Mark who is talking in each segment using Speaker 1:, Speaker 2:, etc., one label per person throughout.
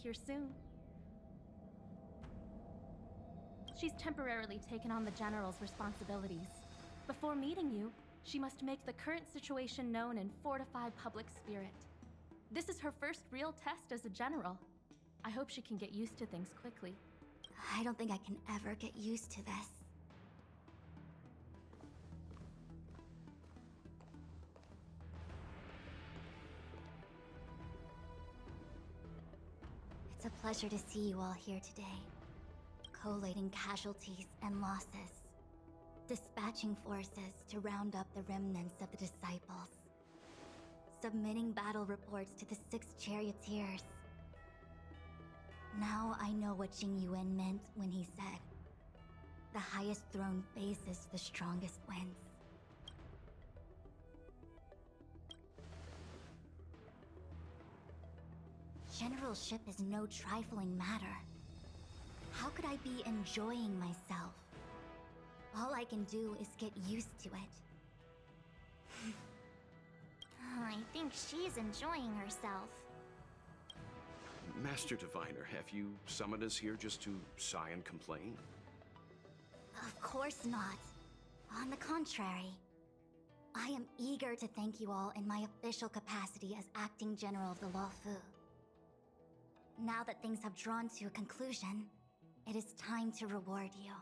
Speaker 1: here soon. She's temporarily taken on the General's responsibilities. Before meeting you, she must make the current situation known and fortify public spirit. This is her first real test as a General. I hope she can get used to things quickly.
Speaker 2: I don't think I can ever get used to this. It's a pleasure to see you all here today. Collating casualties and losses. Dispatching forces to round up the remnants of the disciples. Submitting battle reports to the 6 charioteers. Now I know what Jing Yuan meant when he said, "The highest throne faces the strongest wins." Generalship is no trifling matter. How could I be enjoying myself? All I can do is get used to it.
Speaker 3: I think she's enjoying herself.
Speaker 4: Master Diviner, have you summoned us here just to sigh and complain?
Speaker 2: Of course not. On the contrary. I am eager to thank you all in my official capacity as acting general of the Luofu. Now that things have drawn to a conclusion, it is time to reward you.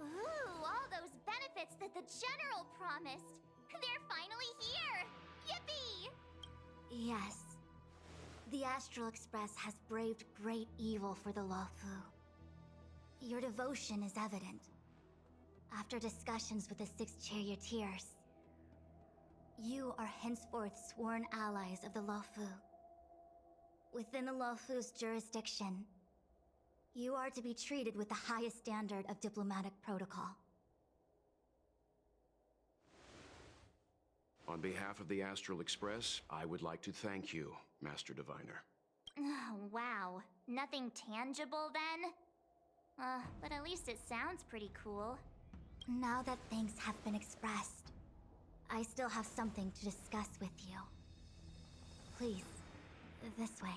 Speaker 3: Ooh, all those benefits that the General promised! They're finally here! Yippee!
Speaker 2: Yes. The Astral Express has braved great evil for the Luofu. Your devotion is evident. After discussions with the 6 charioteers, you are henceforth sworn allies of the Luofu. Within the Luofu's jurisdiction, you are to be treated with the highest standard of diplomatic protocol.
Speaker 4: On behalf of the Astral Express, I would like to thank you, Master Diviner.
Speaker 3: Oh, wow. Nothing tangible then? But at least it sounds pretty cool.
Speaker 2: Now that thanks have been expressed, I still have something to discuss with you. Please, this way.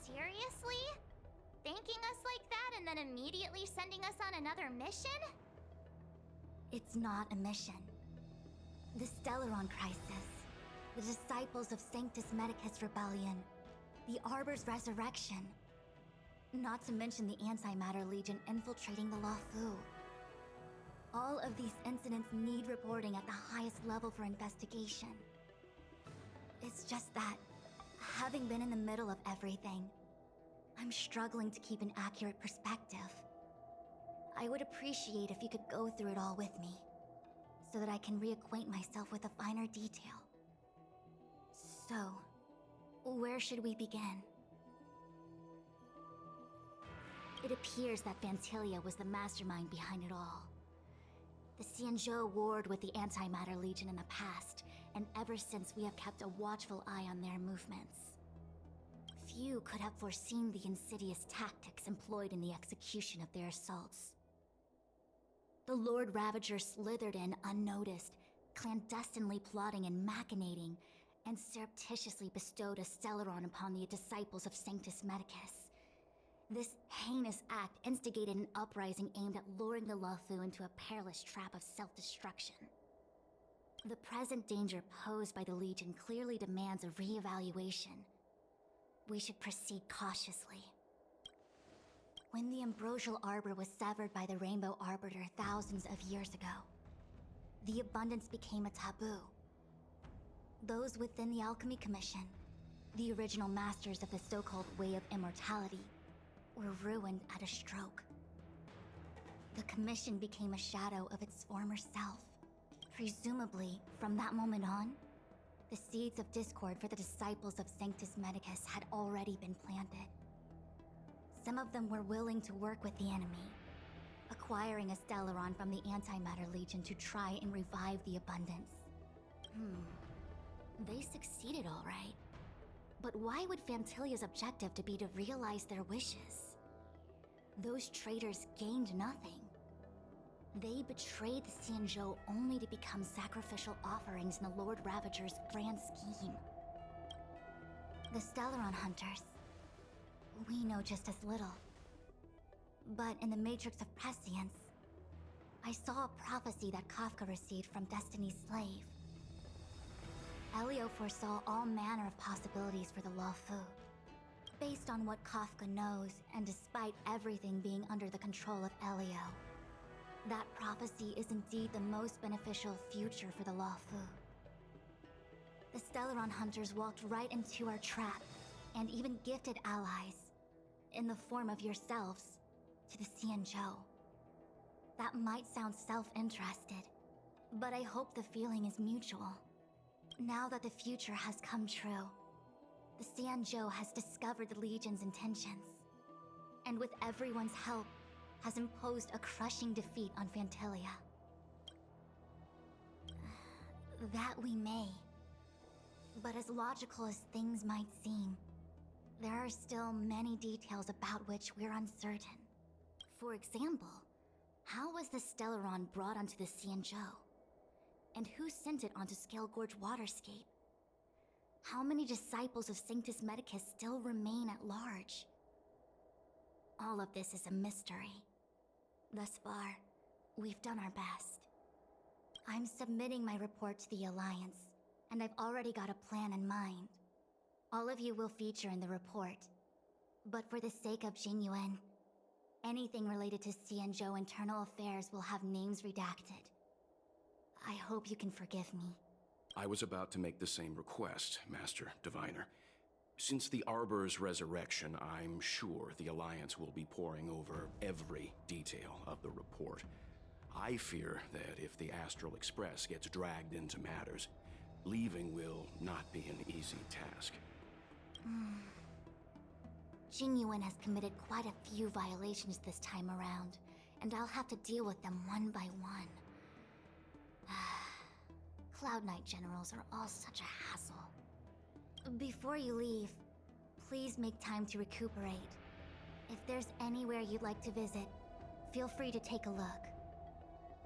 Speaker 3: Seriously? Thanking us like that and then immediately sending us on another mission?
Speaker 2: It's not a mission. The Stellaron Crisis, the Disciples of Sanctus Medicus Rebellion, the Arbor's resurrection. Not to mention the Antimatter Legion infiltrating the Luofu. All of these incidents need reporting at the highest level for investigation. It's just that, having been in the middle of everything, I'm struggling to keep an accurate perspective. I would appreciate if you could go through it all with me, so that I can reacquaint myself with a finer detail. So, where should we begin? It appears that Vantilia was the mastermind behind it all. The Xianzhou warred with the Antimatter Legion in the past, and ever since we have kept a watchful eye on their movements. Few could have foreseen the insidious tactics employed in the execution of their assaults. The Lord Ravager slithered in unnoticed, clandestinely plotting and machinating, and surreptitiously bestowed a Stellaron upon the disciples of Sanctus Medicus. This heinous act instigated an uprising aimed at luring the Luofu into a perilous trap of self-destruction. The present danger posed by the Legion clearly demands a re-evaluation. We should proceed cautiously. When the Ambrosial Arbor was severed by the Rainbow Arbiter thousands of years ago, the abundance became a taboo. Those within the Alchemy Commission, the original masters of the so-called Way of Immortality, were ruined at a stroke. The Commission became a shadow of its former self. Presumably, from that moment on, the seeds of discord for the disciples of Sanctus Medicus had already been planted. Some of them were willing to work with the enemy, acquiring a Stellaron from the Antimatter Legion to try and revive the Abundance. They succeeded all right. But why would Phantilia's objective to be to realize their wishes? Those traitors gained nothing. They betrayed the Xianzhou only to become sacrificial offerings in the Lord Ravager's grand scheme. The Stellaron Hunters, we know just as little. But in the Matrix of Prescience, I saw a prophecy that Kafka received from Destiny's slave. Elio foresaw all manner of possibilities for the Luofu. Based on what Kafka knows, and despite everything being under the control of Elio, that prophecy is indeed the most beneficial future for the Luofu. The Stellaron Hunters walked right into our trap, and even gifted allies, in the form of yourselves, to the Xianzhou. That might sound self-interested, but I hope the feeling is mutual. Now that the future has come true, the Xianzhou has discovered the Legion's intentions, and with everyone's help, has imposed a crushing defeat on Phantilia. That we may. But as logical as things might seem, there are still many details about which we're uncertain. For example, how was the Stellaron brought onto the Xianzhou? And who sent it onto Scale Gorge Waterscape? How many disciples of Sanctus Medicus still remain at large? All of this is a mystery. Thus far, we've done our best. I'm submitting my report to the Alliance, and I've already got a plan in mind. All of you will feature in the report. But for the sake of Jingyuan, anything related to Xianzhou internal affairs will have names redacted. I hope you can forgive me.
Speaker 4: I was about to make the same request, Master Diviner. Since the Arbor's resurrection, I'm sure the Alliance will be poring over every detail of the report. I fear that if the Astral Express gets dragged into matters, leaving will not be an easy task.
Speaker 2: Jingyuan has committed quite a few violations this time around, and I'll have to deal with them one by one. Cloud Knight generals are all such a hassle. Before you leave, please make time to recuperate. If there's anywhere you'd like to visit, feel free to take a look.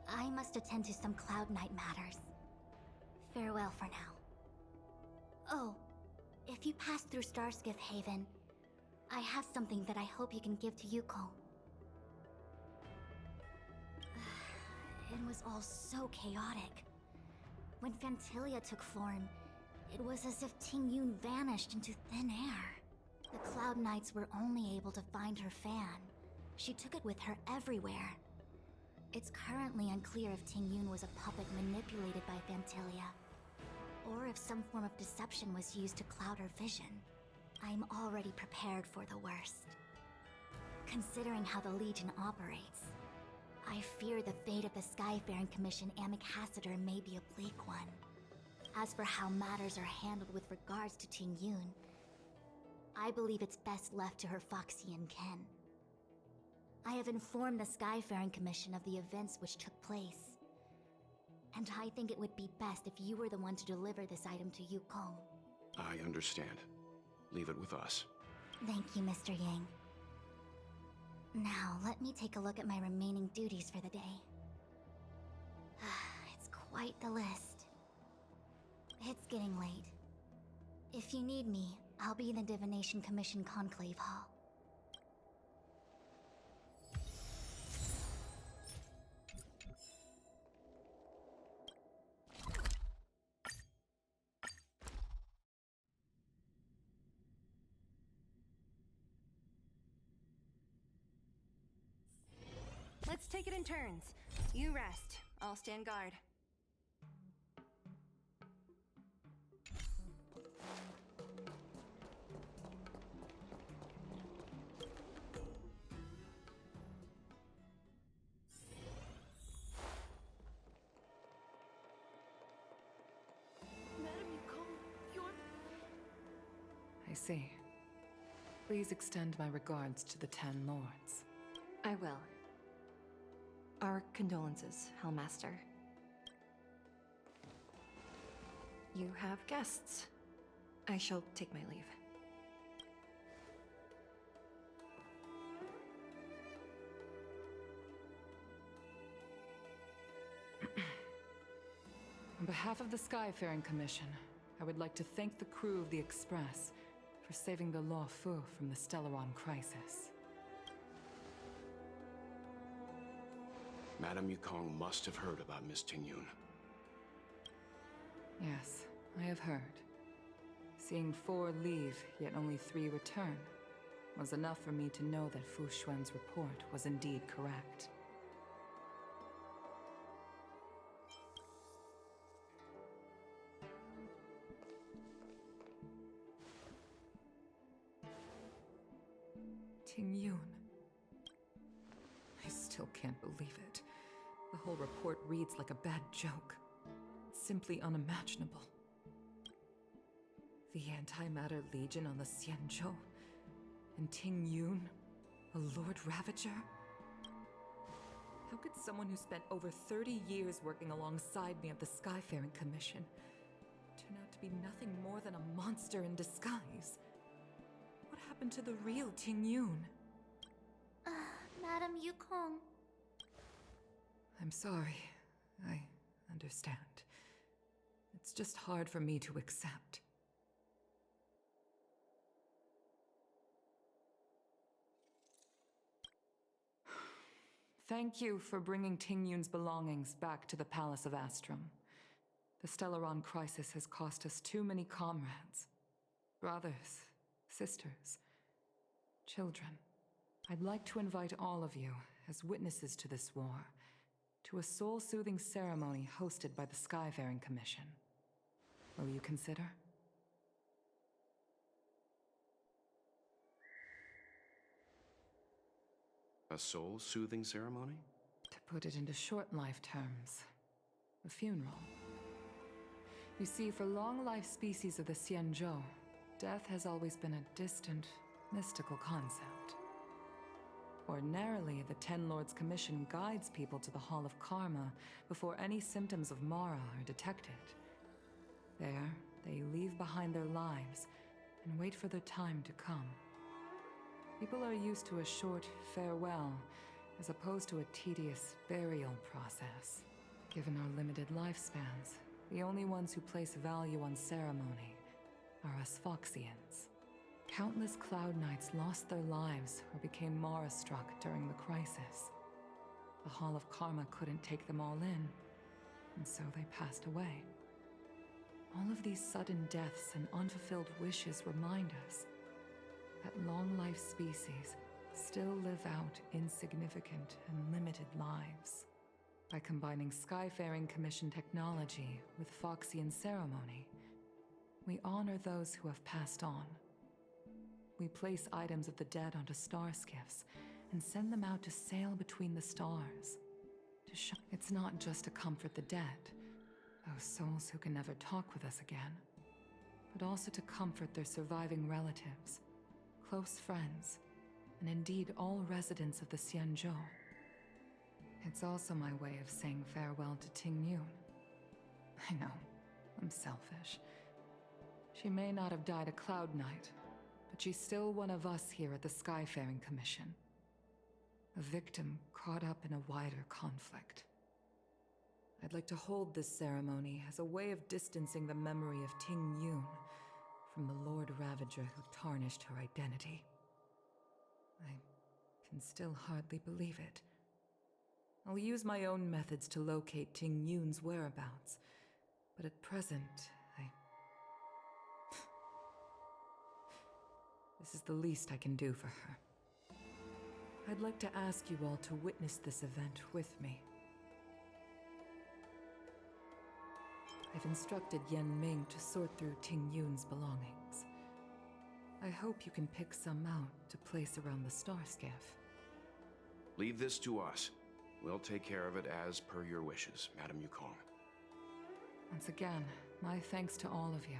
Speaker 2: I must attend to some Cloud Knight matters. Farewell for now. Oh, if you pass through Starskiff Haven, I have something that I hope you can give to Yuko. It was all so chaotic. When Phantilia took form, it was as if Tingyun vanished into thin air. The Cloud Knights were only able to find her fan. She took it with her everywhere. It's currently unclear if Tingyun was a puppet manipulated by Phantilia, or if some form of deception was used to cloud her vision. I'm already prepared for the worst. Considering how the Legion operates, I fear the fate of the Skyfaring Commission Amichacitor may be a bleak one. As for how matters are handled with regards to Tingyun, I believe it's best left to her Foxian ken. I have informed the Skyfaring Commission of the events which took place, and I think it would be best if you were the one to deliver this item to Yukong.
Speaker 4: I understand. Leave it with us.
Speaker 2: Thank you, Mr. Yang. Now, let me take a look at my remaining duties for the day. It's quite the list. It's getting late. If you need me, I'll be in the Divination Commission Conclave Hall.
Speaker 5: Let's take it in turns. You rest. I'll stand guard.
Speaker 6: I see. Please extend my regards to the 10 lords.
Speaker 5: I will. Our condolences, Hellmaster. You have guests. I shall take my leave.
Speaker 6: On behalf of the Skyfaring Commission, I would like to thank the crew of the Express for saving the Law Fu from the Stellaron crisis.
Speaker 4: Madame Yukong must have heard about Miss Tingyun.
Speaker 6: Yes, I have heard. Seeing 4 leave, yet only 3 return, was enough for me to know that Fu Xuan's report was indeed correct. Tingyun. I still can't believe it. The whole report reads like a bad joke. It's simply unimaginable. The Antimatter Legion on the Xianzhou, and Tingyun, a Lord Ravager? How could someone who spent over 30 years working alongside me at the Skyfaring Commission turn out to be nothing more than a monster in disguise? What happened to the real Tingyun?
Speaker 3: Madame Yukong.
Speaker 6: I'm sorry. I understand. It's just hard for me to accept. Thank you for bringing Tingyun's belongings back to the Palace of Astrum. The Stellaron crisis has cost us too many comrades. Brothers, sisters, children. I'd like to invite all of you, as witnesses to this war, to a soul-soothing ceremony hosted by the Skyfaring Commission. Will you consider?
Speaker 4: A soul-soothing ceremony?
Speaker 6: To put it into short life terms, a funeral. You see, for long-life species of the Xianzhou, death has always been a distant, mystical concept. Ordinarily, the Ten Lords Commission guides people to the Hall of Karma before any symptoms of Mara are detected. There, they leave behind their lives and wait for their time to come. People are used to a short farewell, as opposed to a tedious burial process. Given our limited lifespans, the only ones who place value on ceremony are us Foxians. Countless Cloud Knights lost their lives or became Mara-struck during the crisis. The Hall of Karma couldn't take them all in, and so they passed away. All of these sudden deaths and unfulfilled wishes remind us that long-life species still live out insignificant and limited lives. By combining Skyfaring Commission technology with Foxian ceremony, we honor those who have passed on. We place items of the dead onto star skiffs and send them out to sail between the stars. It's not just to comfort the dead, those souls who can never talk with us again, but also to comfort their surviving relatives, close friends, and indeed all residents of the Xianzhou. It's also my way of saying farewell to Tingyun. I know, I'm selfish. She may not have died a Cloud Knight, but she's still one of us here at the Skyfaring Commission. A victim caught up in a wider conflict. I'd like to hold this ceremony as a way of distancing the memory of Tingyun from the Lord Ravager who tarnished her identity. I can still hardly believe it. I'll use my own methods to locate Tingyun's whereabouts, but at present, This is the least I can do for her. I'd like to ask you all to witness this event with me. I've instructed Yan Ming to sort through Tingyun's belongings. I hope you can pick some out to place around the star skiff.
Speaker 4: Leave this to us. We'll take care of it as per your wishes, Madame Yukong.
Speaker 6: Once again, my thanks to all of you.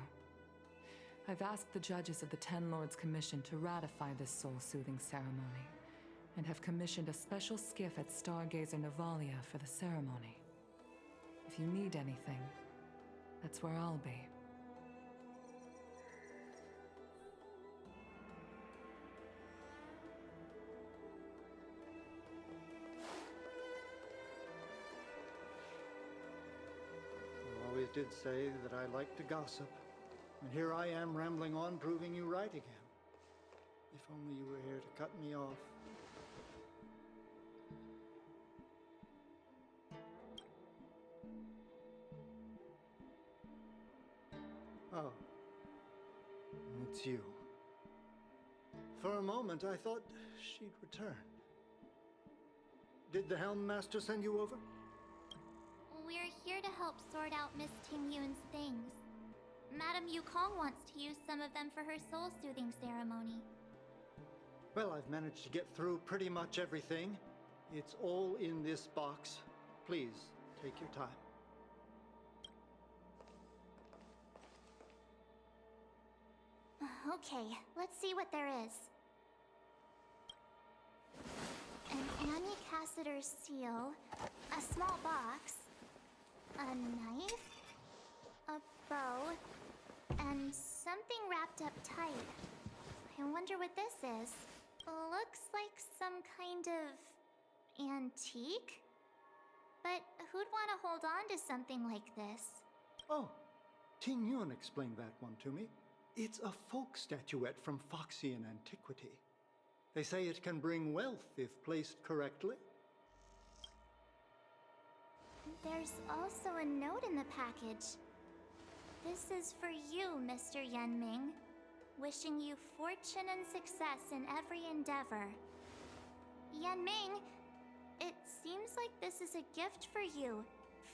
Speaker 6: I've asked the judges of the Ten Lords Commission to ratify this soul-soothing ceremony, and have commissioned a special skiff at Stargazer Navalia for the ceremony. If you need anything, that's where I'll be.
Speaker 7: You always did say that I like to gossip. And here I am rambling on, proving you right again. If only you were here to cut me off. Oh. It's you. For a moment, I thought she'd return. Did the Helm Master send you over?
Speaker 3: We're here to help sort out Miss Ting-Yun's things. Madame Yukong wants to use some of them for her soul-soothing ceremony.
Speaker 7: Well, I've managed to get through pretty much everything. It's all in this box. Please, take your time.
Speaker 3: Okay, let's see what there is. An Annie Cassiter's seal, a small box, a knife, a bow, and something wrapped up tight. I wonder what this is. Looks like some kind of antique? But who'd want to hold on to something like this?
Speaker 7: Oh, Ting Yun explained that one to me. It's a folk statuette from Foxian antiquity. They say it can bring wealth if placed correctly.
Speaker 3: There's also a note in the package. This is for you, Mr. Yenming. Wishing you fortune and success in every endeavor. Yenming, it seems like this is a gift for you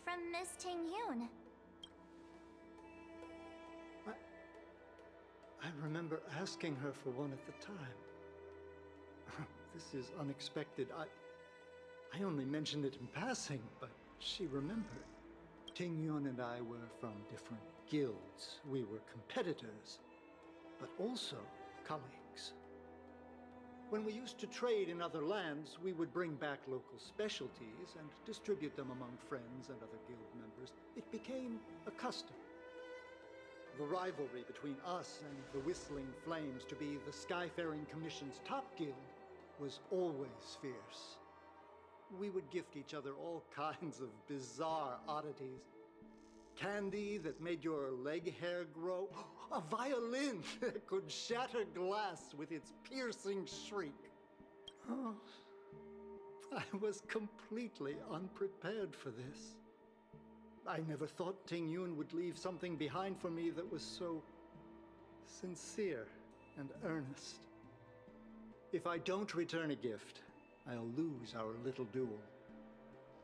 Speaker 3: from Miss Ting-Yun.
Speaker 7: I remember asking her for one at the time. This is unexpected. I only mentioned it in passing, but she remembered. Ting Yun and I were from different guilds. We were competitors, but also colleagues. When we used to trade in other lands, we would bring back local specialties and distribute them among friends and other guild members. It became a custom. The rivalry between us and the Whistling Flames to be the Skyfaring Commission's top guild was always fierce. We would gift each other all kinds of bizarre oddities. Candy that made your leg hair grow. A violin that could shatter glass with its piercing shriek. Oh, I was completely unprepared for this. I never thought Ting Yun would leave something behind for me that was so sincere and earnest. If I don't return a gift, I'll lose our little duel.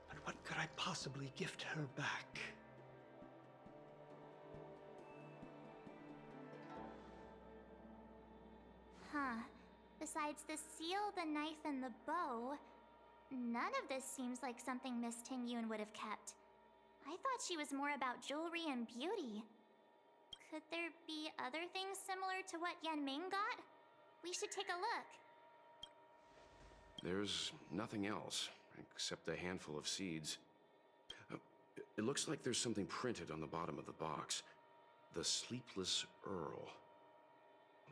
Speaker 7: But what could I possibly gift her back?
Speaker 3: Huh. Besides the seal, the knife, and the bow, none of this seems like something Miss Ting-Yun would have kept. I thought she was more about jewelry and beauty. Could there be other things similar to what Yenming got? We should take a look.
Speaker 4: There's nothing else, except a handful of seeds. It looks like there's something printed on the bottom of the box. The Sleepless Earl.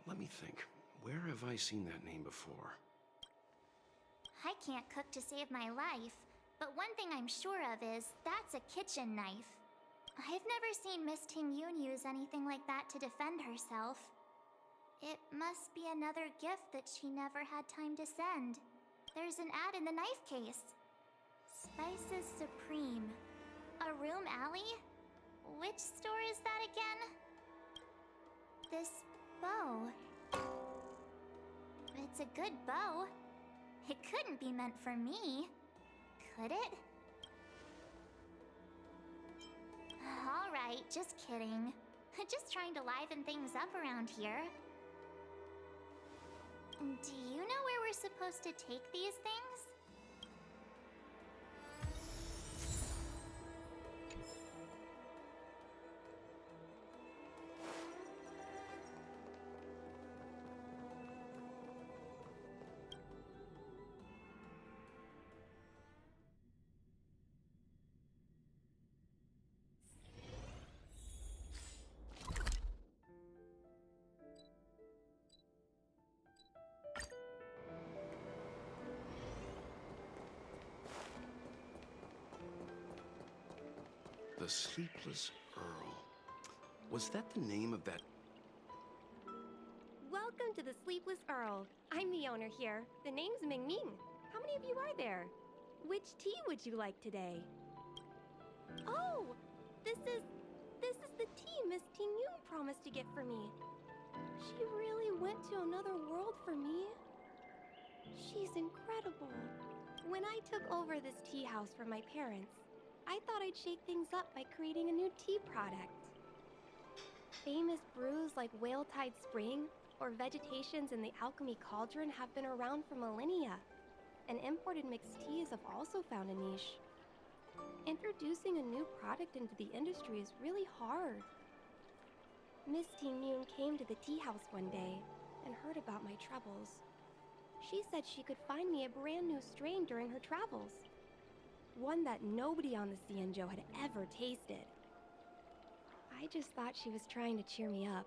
Speaker 4: Let me think. Where have I seen that name before?
Speaker 3: I can't cook to save my life, but one thing I'm sure of is that's a kitchen knife. I've never seen Miss Ting-Yun use anything like that to defend herself. It must be another gift that she never had time to send. There's an ad in the knife case. Spices Supreme. A room alley? Which store is that again? This bow. It's a good bow. It couldn't be meant for me, could it? Alright, just kidding. Just trying to liven things up around here. Do you know where we're supposed to take these things?
Speaker 4: The Sleepless Earl. Was that the name of that?
Speaker 8: Welcome to the Sleepless Earl. I'm the owner here. The name's Ming Ming. How many of you are there? Which tea would you like today? Oh, this is the tea Miss Ting Yun promised to get for me. She really went to another world for me. She's incredible. When I took over this tea house from my parents, I thought I'd shake things up by creating a new tea product. Famous brews like Whale Tide Spring or Vegetations in the Alchemy Cauldron have been around for millennia, and imported mixed teas have also found a niche. Introducing a new product into the industry is really hard. Miss Ting Yun came to the tea house one day and heard about my troubles. She said she could find me a brand new strain during her travels. One that nobody on the Xianzhou had ever tasted. I just thought she was trying to cheer me up.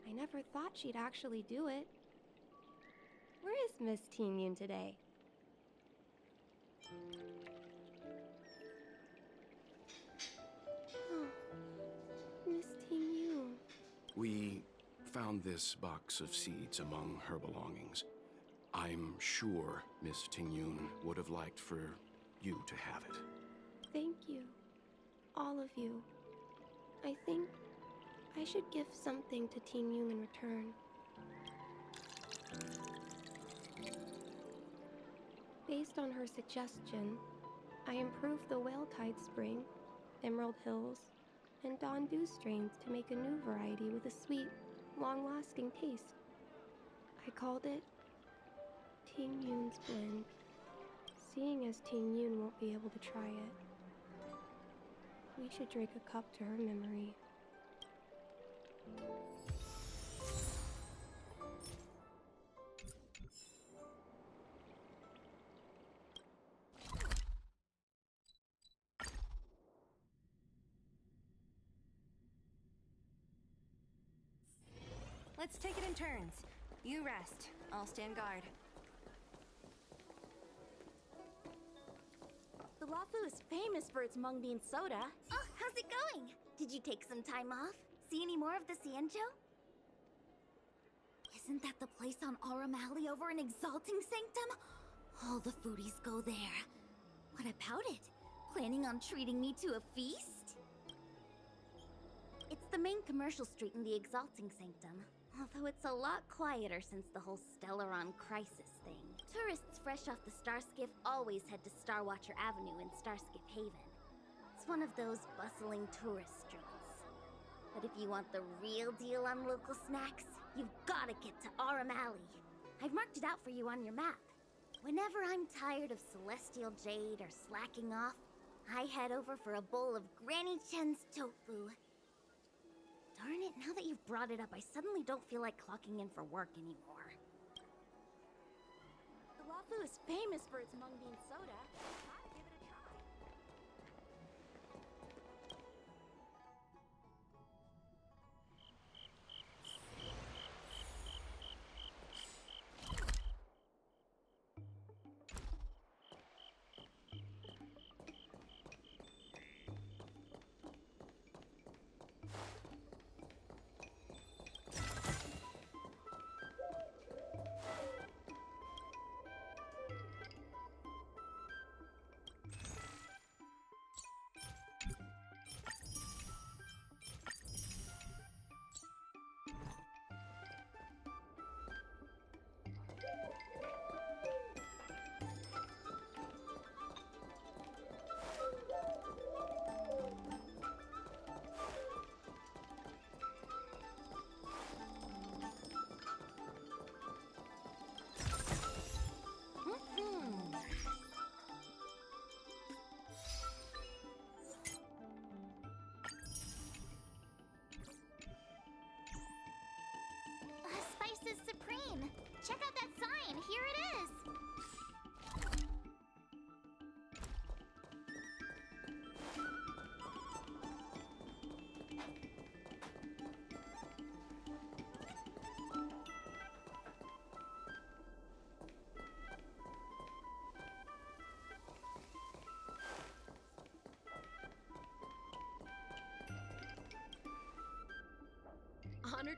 Speaker 8: I never thought she'd actually do it. Where is Miss Ting Yun today? Oh, Miss Ting Yun.
Speaker 4: We found this box of seeds among her belongings. I'm sure Miss Ting Yun would have liked for you to have it.
Speaker 8: Thank you. All of you. I think I should give something to Ting Yun in return. Based on her suggestion, I improved the Whale Tide Spring, Emerald Hills, and Dawn Dew strains to make a new variety with a sweet, long-lasting taste. I called it Ting Yun's Blend, seeing as Ting Yun won't be able to try it. We should drink a cup to her memory.
Speaker 5: Let's take it in turns. You rest. I'll stand guard.
Speaker 2: The Lafu is famous for its mung bean soda.
Speaker 3: Oh, how's it going? Did you take some time off? See any more of the Xianzhou?
Speaker 2: Isn't that the place on Aurum Alley over in Exalting Sanctum? All the foodies go there. What about it? Planning on treating me to a feast?
Speaker 3: It's the main commercial street in the Exalting Sanctum. Although it's a lot quieter since the whole Stellaron crisis thing. Tourists fresh off the Starskiff always head to Starwatcher Avenue in Starskiff Haven. It's one of those bustling tourist streets. But if you want the real deal on local snacks, you've gotta get to Aurum Alley. I've marked it out for you on your map. Whenever I'm tired of Celestial Jade or slacking off, I head over for a bowl of Granny Chen's tofu. Darn it, now that you've brought it up, I suddenly don't feel like clocking in for work anymore.
Speaker 2: The Lafu is famous for its mung bean soda. Gotta give it a try.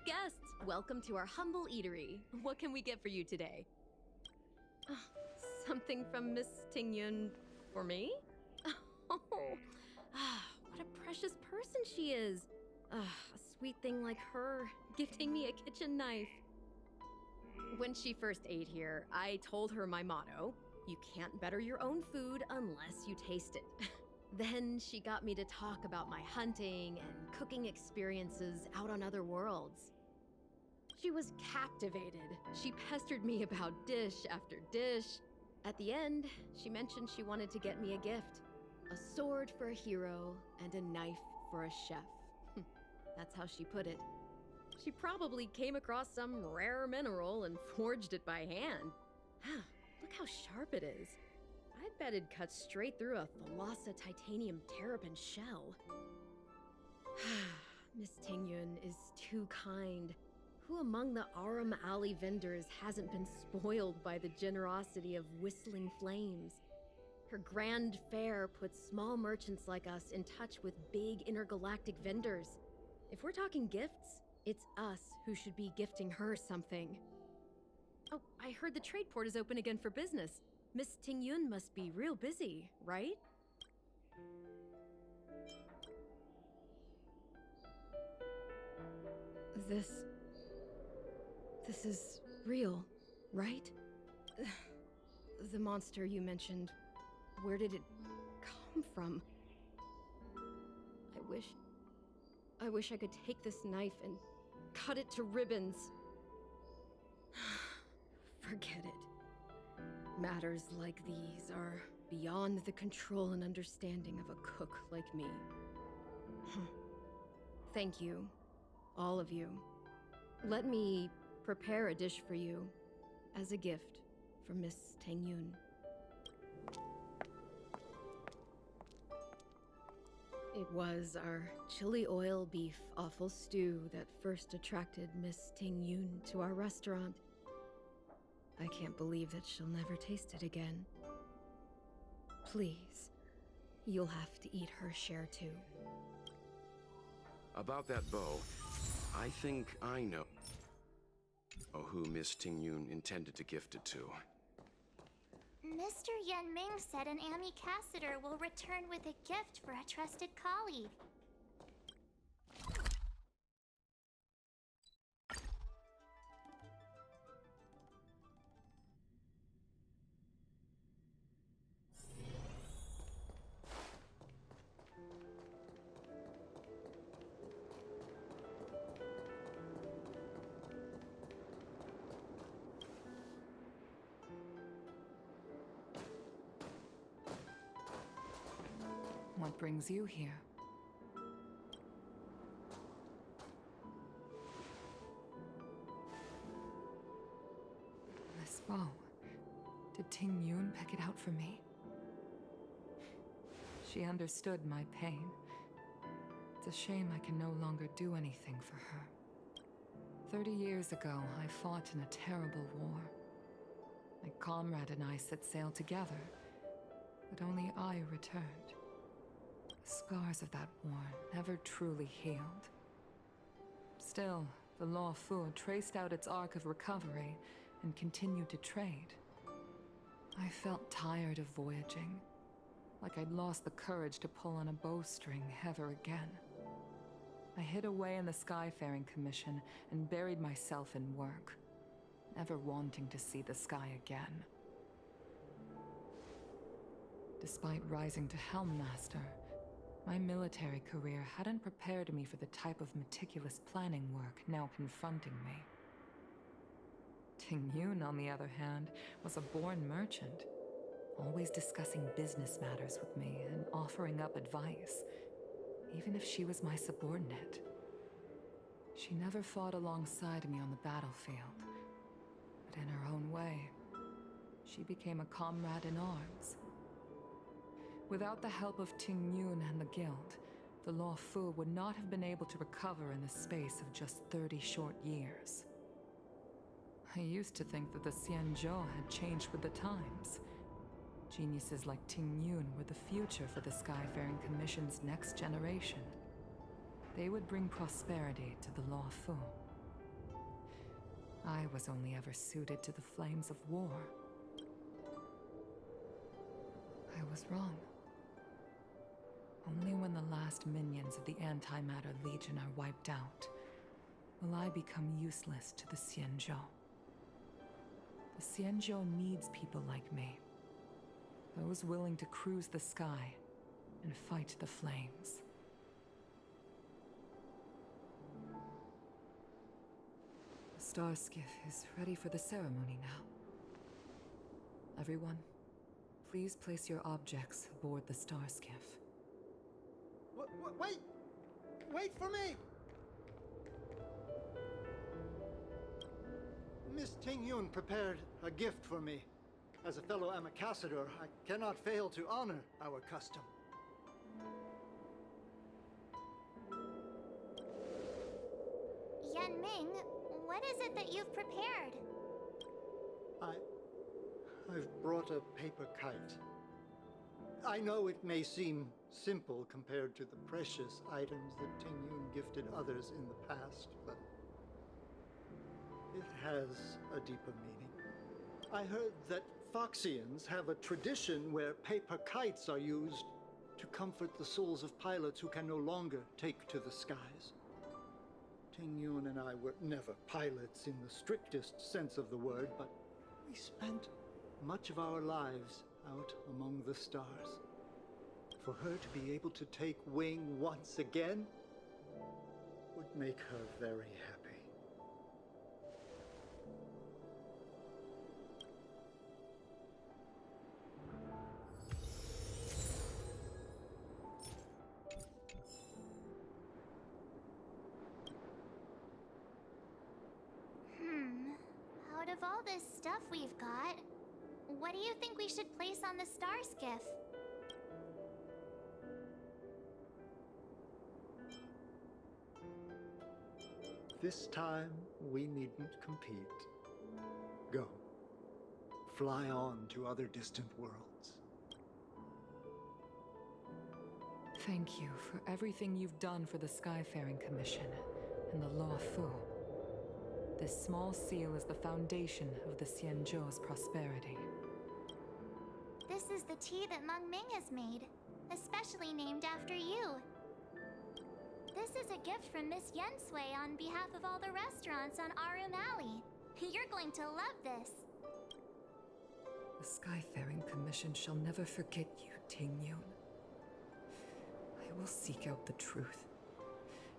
Speaker 9: guests! Welcome to our humble eatery. What can we get for you today? Something from Miss Tingyun for me? Oh, what a precious person she is. A sweet thing like her, gifting me a kitchen knife. When she first ate here, I told her my motto: you can't better your own food unless you taste it. Then she got me to talk about my hunting and cooking experiences out on other worlds. She was captivated. She pestered me about dish after dish. At the end, she mentioned she wanted to get me a gift. A sword for a hero and a knife for a chef. That's how she put it. She probably came across some rare mineral and forged it by hand. Look how sharp it is. I bet it cuts straight through a Thalassa titanium terrapin shell. Miss Tingyun is too kind. Who among the Aram Alley vendors hasn't been spoiled by the generosity of whistling flames? Her grand fare puts small merchants like us in touch with big intergalactic vendors. If we're talking gifts, it's us who should be gifting her something. Oh, I heard the trade port is open again for business. Miss Tingyun must be real busy, right? This is real, right? The monster you mentioned, where did it come from? I wish I could take this knife and cut it to ribbons. Forget it. Matters like these are beyond the control and understanding of a cook like me. Thank you, all of you. Let me prepare a dish for you as a gift from Miss Tingyun. It was our chili oil beef offal stew that first attracted Miss Tingyun to our restaurant. I can't believe that she'll never taste it again. Please, you'll have to eat her share too.
Speaker 4: About that bow, I think I know who Miss Tingyun intended to gift it to.
Speaker 3: Mr. Yan Ming said an ambassador will return with a gift for a trusted colleague.
Speaker 6: What brings you here? This bow. Did Tingyun pick it out for me? She understood my pain. It's a shame I can no longer do anything for her. 30 years ago, I fought in a terrible war. My comrade and I set sail together, but only I returned. The scars of that war never truly healed. Still, the Law Fu traced out its arc of recovery and continued to trade. I felt tired of voyaging, like I'd lost the courage to pull on a bowstring ever again. I hid away in the Skyfaring Commission and buried myself in work, never wanting to see the sky again. Despite rising to Helm Master, my military career hadn't prepared me for the type of meticulous planning work now confronting me. Tingyun, on the other hand, was a born merchant, always discussing business matters with me and offering up advice, even if she was my subordinate. She never fought alongside me on the battlefield, but in her own way, she became a comrade in arms. Without the help of Tingyun and the Guild, the Law Fu would not have been able to recover in the space of just 30 short years. I used to think that the Xianzhou had changed with the times. Geniuses like Tingyun were the future for the Skyfaring Commission's next generation. They would bring prosperity to the Law Fu. I was only ever suited to the flames of war. I was wrong. Only when the last minions of the Antimatter Legion are wiped out will I become useless to the Xianzhou. The Xianzhou needs people like me. Those willing to cruise the sky and fight the flames. The star skiff is ready for the ceremony now. Everyone, please place your objects aboard the star skiff.
Speaker 7: Wait! Wait for me! Miss Tingyun prepared a gift for me. As a fellow ambassador, I cannot fail to honor our custom.
Speaker 3: Yanming, what is it that you've prepared?
Speaker 7: I've brought a paper kite. I know it may seem simple compared to the precious items that Tingyun gifted others in the past, but it has a deeper meaning. I heard that Foxians have a tradition where paper kites are used to comfort the souls of pilots who can no longer take to the skies. Tingyun and I were never pilots in the strictest sense of the word, but we spent much of our lives out among the stars. For her to be able to take wing once again would make her very happy.
Speaker 3: Out of all this stuff we've got, what do you think we should place on the star skiff?
Speaker 7: This time, we needn't compete. Go. Fly on to other distant worlds.
Speaker 6: Thank you for everything you've done for the Skyfaring Commission and the Law Fu. This small seal is the foundation of the Xianzhou's prosperity.
Speaker 3: This is the tea that Meng Ming has made, especially named after you. This is a gift from Miss Yensui on behalf of all the restaurants on Arum Alley. You're going to love this.
Speaker 6: The Skyfaring Commission shall never forget you, Tingyun. I will seek out the truth.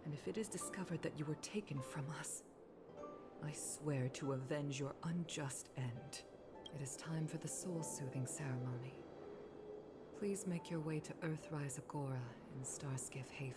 Speaker 6: And if it is discovered that you were taken from us, I swear to avenge your unjust end. It is time for the soul-soothing ceremony. Please make your way to Earthrise Agora in Starskiff Haven.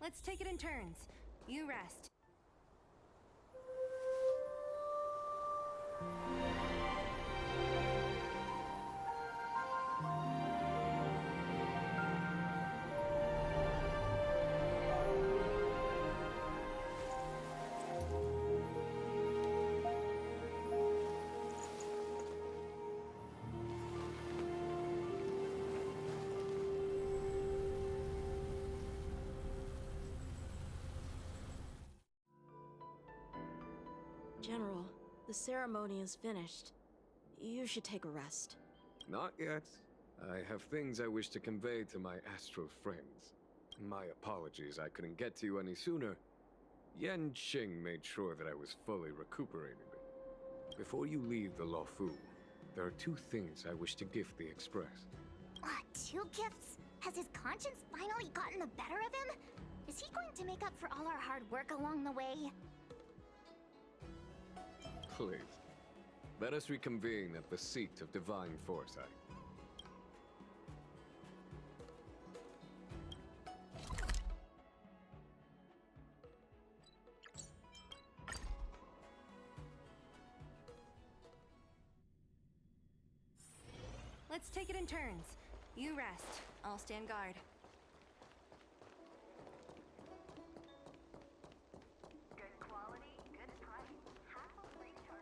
Speaker 9: Let's take it in turns. You rest.
Speaker 10: General, the ceremony is finished. You should take a rest.
Speaker 11: Not yet. I have things I wish to convey to my astral friends. My apologies I couldn't get to you any sooner. Yan Qing made sure that I was fully recuperated. Before you leave the Luofu, there are two things I wish to gift the Express.
Speaker 3: Two gifts? Has his conscience finally gotten the better of him? Is he going to make up for all our hard work along the way?
Speaker 11: Please, let us reconvene at the seat of divine foresight.
Speaker 9: Let's take it in turns.
Speaker 5: You rest. I'll stand guard.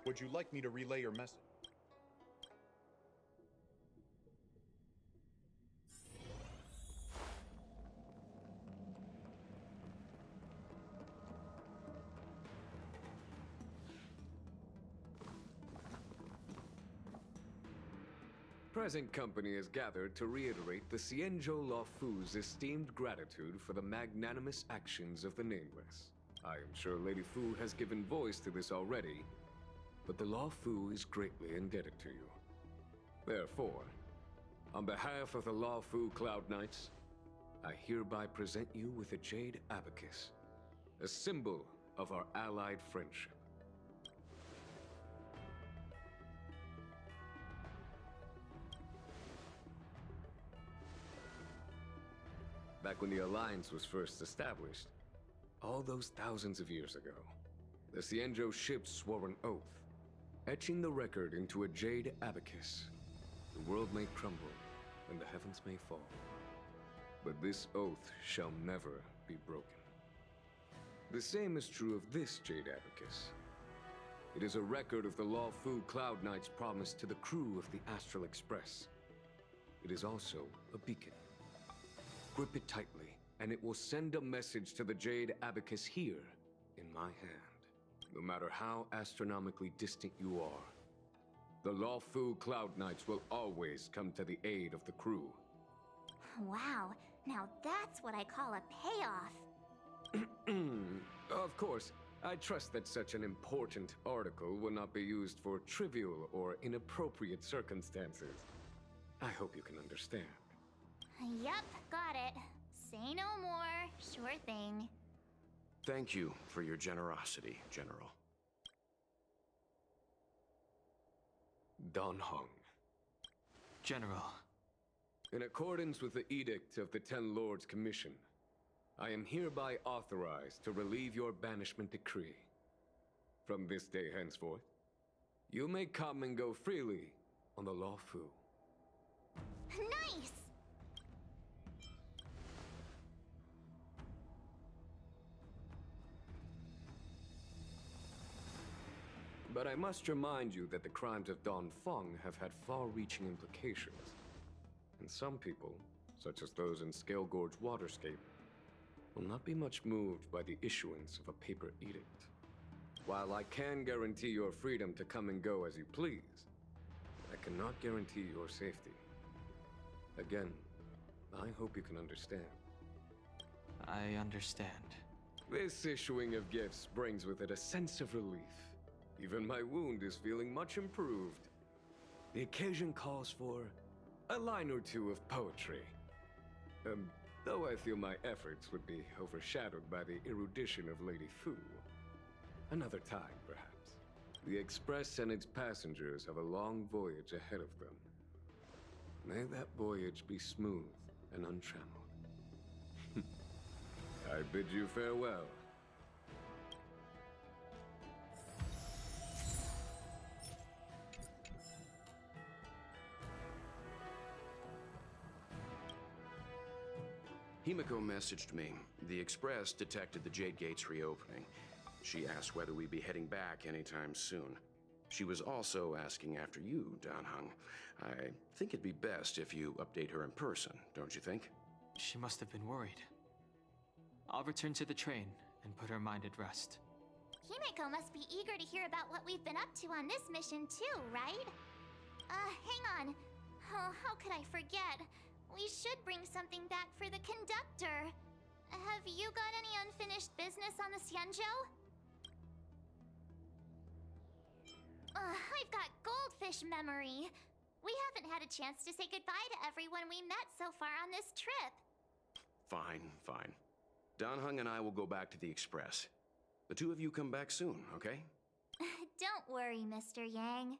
Speaker 12: Would you like me to relay your message?
Speaker 11: Present company is gathered to reiterate the Xianzhou Luofu's esteemed gratitude for the magnanimous actions of the Nameless. I am sure Lady Fu has given voice to this already, but the Luofu is greatly indebted to you. Therefore, on behalf of the Luofu Cloud Knights, I hereby present you with a Jade Abacus, a symbol of our allied friendship. Back when the Alliance was first established, all those thousands of years ago, the Xianzhou ships swore an oath, etching the record into a Jade Abacus. The world may crumble, and the heavens may fall, but this oath shall never be broken. The same is true of this Jade Abacus. It is a record of the Luofu Cloud Knight's promise to the crew of the Astral Express. It is also a beacon. Grip it tightly, and it will send a message to the Jade Abacus here, in my hand. No matter how astronomically distant you are, the Luofu Cloud Knights will always come to the aid of the crew.
Speaker 3: Wow, now that's what I call a payoff.
Speaker 11: Of course, I trust that such an important article will not be used for trivial or inappropriate circumstances. I hope you can understand.
Speaker 3: Yup, got it. Say no more. Sure thing.
Speaker 4: Thank you for your generosity, General.
Speaker 11: Dan Heng.
Speaker 13: General.
Speaker 11: In accordance with the Edict of the Ten Lords Commission, I am hereby authorized to relieve your banishment decree. From this day henceforth, you may come and go freely on the Luofu.
Speaker 3: Nice!
Speaker 11: But I must remind you that the crimes of Don Feng have had far-reaching implications. And some people, such as those in Scale Gorge Waterscape, will not be much moved by the issuance of a paper edict. While I can guarantee your freedom to come and go as you please, I cannot guarantee your safety. Again, I hope you can understand.
Speaker 13: I understand.
Speaker 11: This issuing of gifts brings with it a sense of relief. Even my wound is feeling much improved. The occasion calls for a line or two of poetry. Though I feel my efforts would be overshadowed by the erudition of Lady Fu. Another time, perhaps. The Express and its passengers have a long voyage ahead of them. May that voyage be smooth and untrammeled. I bid you farewell.
Speaker 4: Himiko messaged me. The Express detected the Jade Gates reopening. She asked whether we'd be heading back anytime soon. She was also asking after you, Dan Heng. I think it'd be best if you update her in person, don't you think?
Speaker 13: She must have been worried. I'll return to the train and put her mind at rest.
Speaker 3: Himiko must be eager to hear about what we've been up to on this mission too, right? Hang on. Oh, how could I forget? We should bring something back for the conductor. Have you got any unfinished business on the Xianzhou? I've got goldfish memory. We haven't had a chance to say goodbye to everyone we met so far on this trip.
Speaker 4: Fine, fine. Dan Heng and I will go back to the Express. The two of you come back soon, okay?
Speaker 3: Don't worry, Mr. Yang.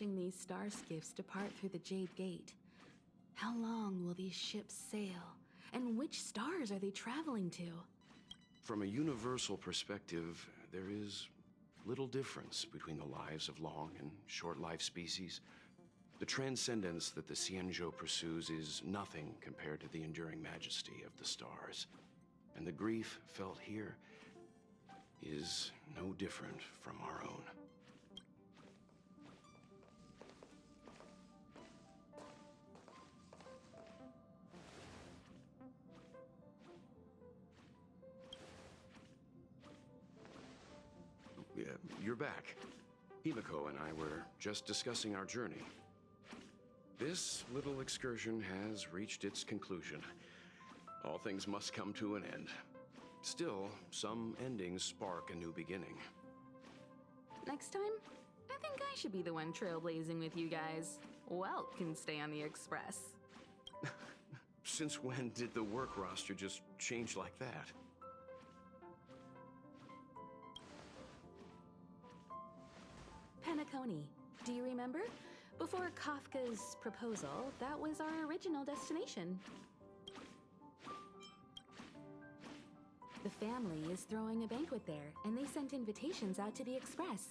Speaker 12: watching these star skiffs depart through the Jade Gate. How long will these ships sail? And which stars are they traveling to?
Speaker 4: From a universal perspective, there is little difference between the lives of long and short-lived species. The transcendence that the Xianzhou pursues is nothing compared to the enduring majesty of the stars. And the grief felt here is no different from our own. Yeah, you're back. Himiko and I were just discussing our journey. This little excursion has reached its conclusion. All things must come to an end. Still, some endings spark a new beginning.
Speaker 12: Next time, I think I should be the one trailblazing with you guys. Welt can stay on the Express.
Speaker 4: Since when did the work roster just change like that?
Speaker 12: Penacony, do you remember? Before Kafka's proposal, that was our original destination. The family is throwing a banquet there, and they sent invitations out to the Express.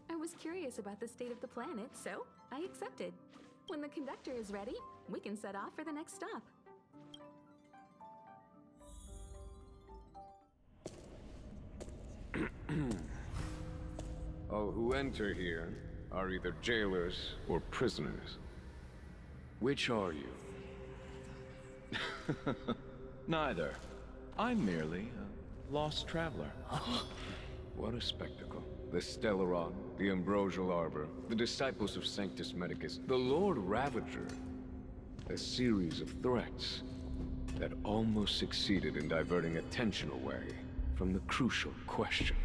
Speaker 12: I was curious about the state of the planet, so I accepted. When the conductor is ready, we can set off for the next stop.
Speaker 11: All who enter here are either jailers or prisoners. Which are you?
Speaker 14: Neither. I'm merely a lost traveler.
Speaker 11: What a spectacle. The Stellaron, the Ambrosial Arbor, the Disciples of Sanctus Medicus, the Lord Ravager. A series of threats that almost succeeded in diverting attention away from the crucial question.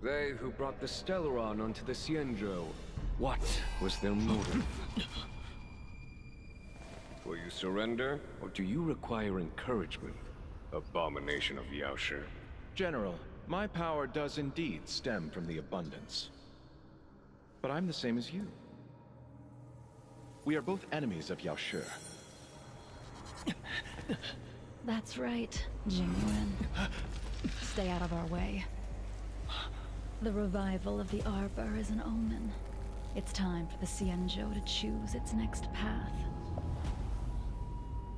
Speaker 11: They who brought the Stellaron onto the Xianzhou, what was their motive? Will you surrender, or do you require encouragement? Abomination of Yaoshi.
Speaker 14: General, my power does indeed stem from the abundance. But I'm the same as you. We are both enemies of Yaoshi.
Speaker 15: That's right, Jingyuan. Stay out of our way. The revival of the Arbor is an omen. It's time for the Xianzhou to choose its next path.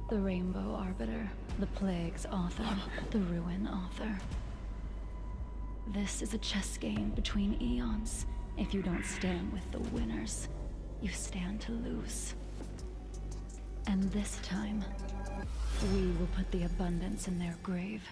Speaker 15: The Rainbow Arbiter, the Plague's author, the Ruin author. This is a chess game between eons. If you don't stand with the winners, you stand to lose. And this time, we will put the abundance in their grave.